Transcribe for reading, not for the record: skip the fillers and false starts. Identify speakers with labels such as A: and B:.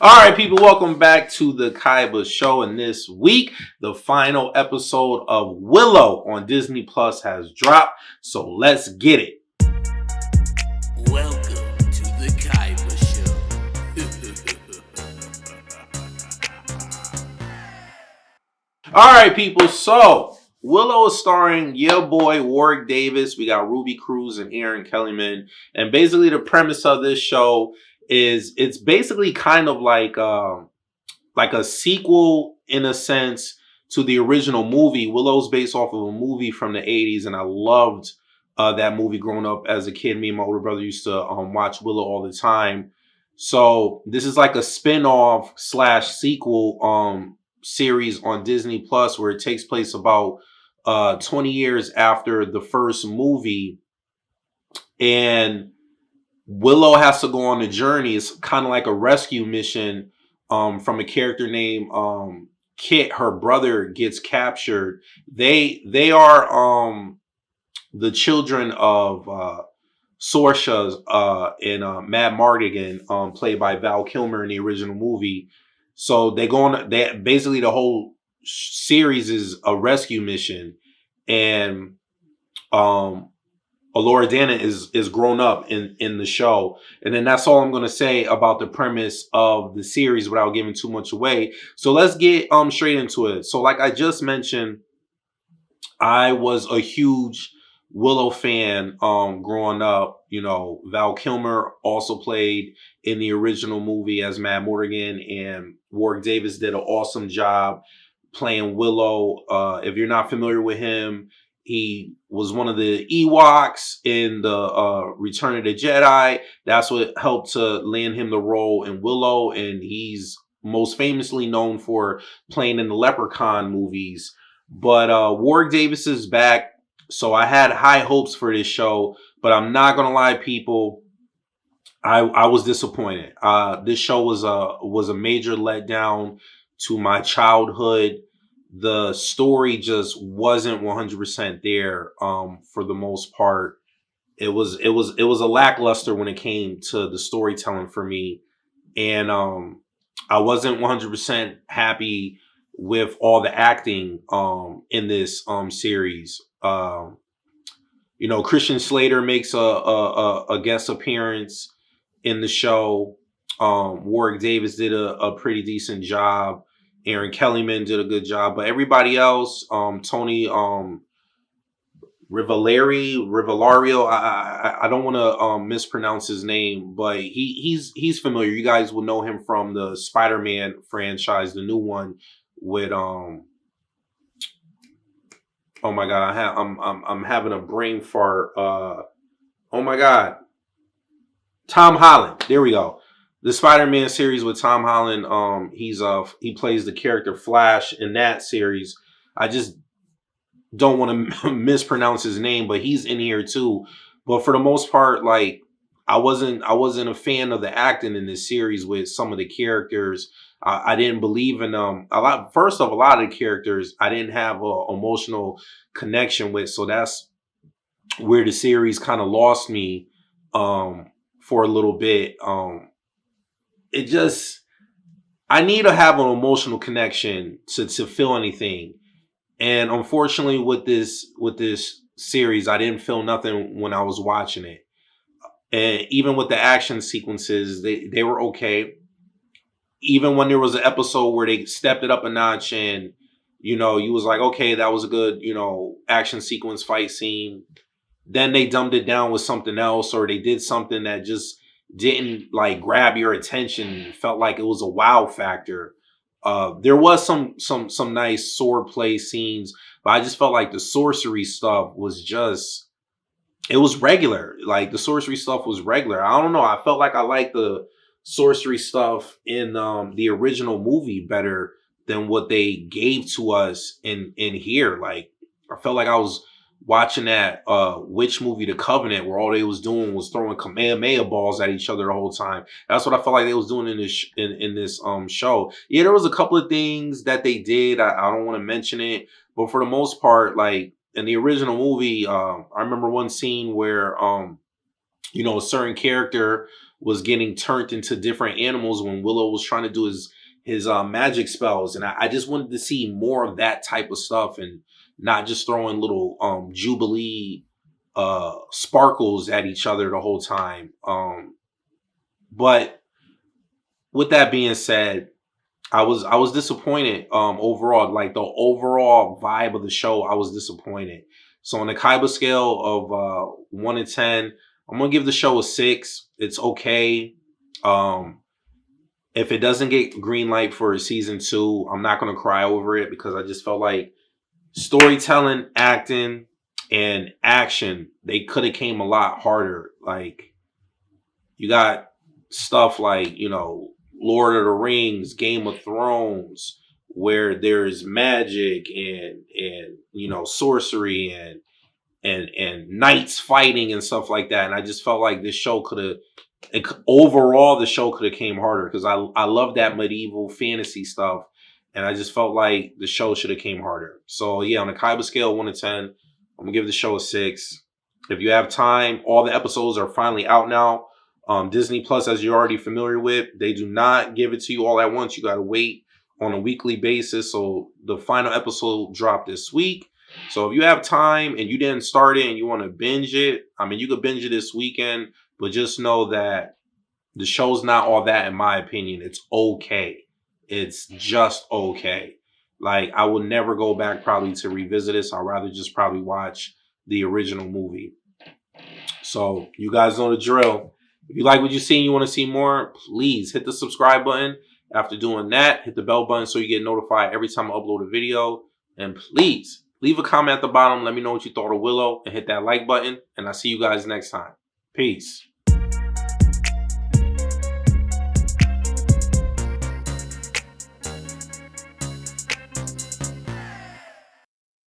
A: All right, people, welcome back to the Kaiba Show. And this week, the final episode of Willow on Disney Plus has dropped. So let's get it.
B: Welcome to the Kaiba
A: Show. All right, people. So Willow is starring your boy Warwick Davis. We got Ruby Cruz and Aaron Kellyman. And basically, the premise of this show is it's basically kind of like a sequel in a sense to the original movie. Willow's based off of a movie from the 80s, and I loved that movie growing up as a kid. Me and my older brother used to watch Willow all the time. So this is like a spin-off slash sequel series on Disney Plus where it takes place about 20 years after the first movie. And Willow has to go on a journey. It's kind of like a rescue mission from a character named Kit. Her brother gets captured. They are the children of Sorsha and Mad Mardigan, played by Val Kilmer in the original movie. So they go on. They basically the whole series is a rescue mission, and Alora Dana is grown up in the show. And then that's all I'm going to say about the premise of the series without giving too much away. So let's get straight into it. So like I just mentioned, I was a huge Willow fan growing up. You know, Val Kilmer also played in the original movie as Mad Morgan, and Warwick Davis did an awesome job playing Willow. If you're not familiar with him, he was one of the Ewoks in the Return of the Jedi. That's what helped to land him the role in Willow, and he's most famously known for playing in the Leprechaun movies. But Warwick Davis is back, so I had high hopes for this show. But I'm not gonna lie, people, I was disappointed. This show was a major letdown to my childhood. The story just wasn't 100% there for the most part. It was a lackluster when it came to the storytelling for me, and I wasn't 100% happy with all the acting in this series. You know, Christian Slater makes a guest appearance in the show. Warwick Davis did a pretty decent job. Aaron Kellyman did a good job, but everybody else, Tony Rivillario, I don't want to mispronounce his name, but he's familiar. You guys will know him from the Spider-Man franchise, the new one with oh my god, I'm having a brain fart. Oh my god, Tom Holland. There we go. The Spider-Man series with Tom Holland. He plays the character Flash in that series. I just don't want to mispronounce his name, but he's in here too. But for the most part, like I wasn't a fan of the acting in this series with some of the characters. I didn't believe in them a lot. First of a lot of the characters, I didn't have a emotional connection with. So that's where the series kind of lost me for a little bit. It just I need to have an emotional connection to feel anything. And unfortunately with this series, I didn't feel nothing when I was watching it. And even with the action sequences, they were okay. Even when there was an episode where they stepped it up a notch and you was like, okay, that was a good, action sequence fight scene. Then they dumbed it down with something else, or they did something that just didn't like grab your attention. Felt like it was a wow factor. There was some nice sword play scenes, but I just felt like the sorcery stuff was just it was regular. Like the sorcery stuff was regular. I don't know. I felt like I liked the sorcery stuff in the original movie better than what they gave to us in here. Like I felt like I was watching that witch movie, The Covenant, where all they was doing was throwing Kamehameha balls at each other the whole time. That's what I felt like they was doing in this in this show. Yeah, there was a couple of things that they did. I don't want to mention it, but for the most part, like in the original movie, I remember one scene where a certain character was getting turned into different animals when Willow was trying to do his magic spells, and I just wanted to see more of that type of stuff and not just throwing little Jubilee sparkles at each other the whole time. But with that being said, I was disappointed overall. Like the overall vibe of the show, I was disappointed. So on the Kaiba scale of 1 to 10, I'm gonna give the show a 6. It's okay. If it doesn't get green light for season 2, I'm not gonna cry over it because I just felt like storytelling, acting, and action, they could have came a lot harder. Like you got stuff like, Lord of the Rings, Game of Thrones, where there's magic and sorcery and knights fighting and stuff like that. And I just felt like this show overall the show could have came harder because I love that medieval fantasy stuff. And I just felt like the show should have came harder. So yeah, on a Kaiba scale, 1 to 10, I'm gonna give the show a 6. If you have time, all the episodes are finally out now. Disney Plus, as you're already familiar with, they do not give it to you all at once. You got to wait on a weekly basis. So the final episode dropped this week. So if you have time and you didn't start it and you want to binge it, I mean, you could binge it this weekend, but just know that the show's not all that, in my opinion. It's okay. It's just okay. Like, I will never go back probably to revisit this. I'd rather just probably watch the original movie. So you guys know the drill. If you like what you see and you want to see more, please hit the subscribe button. After doing that, hit the bell button so you get notified every time I upload a video. And please leave a comment at the bottom. Let me know what you thought of Willow and hit that like button. And I'll see you guys next time. Peace.